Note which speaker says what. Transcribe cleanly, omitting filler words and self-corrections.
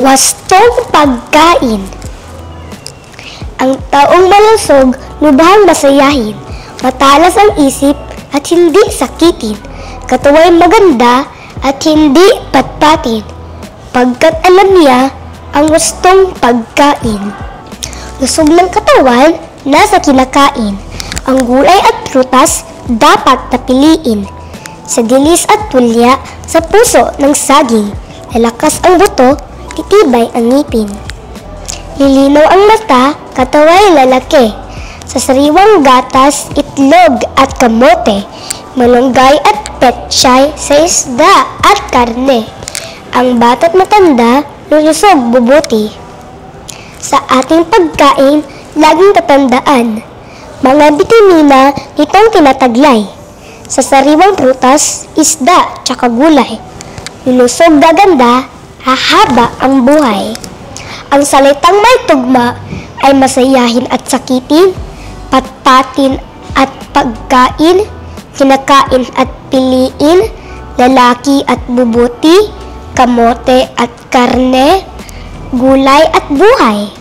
Speaker 1: Wastong pagkain. Ang taong malusog, lubhang masayahin, matalas ang isip at hindi sakitin, katuway maganda at hindi patpatin, pagkat alam niya ang wastong pagkain. Lusog ng katawan, nasa kinakain, ang gulay at prutas dapat napiliin, sa dilis at tulya, sa puso ng saging, lalakas ang buto, titibay ang ngipin. Lilinaw ang mata, kataway lalaki, sa sariwang gatas, itlog at kamote, malunggay at pechay sa isda at karne. Ang bata't matanda, lulusog bubuti. Sa ating pagkain, laging tatandaan, mga bitamina nitong tinataglay. Sa sariwang prutas, isda, tsaka gulay. Lulusog gaganda, hahaba ang buhay. Ang salitang may tugma ay masayahin at sakitin, patpatin at pagkain, kinakain at piliin, lalaki at bubuti, kamote at karne, gulay at buhay.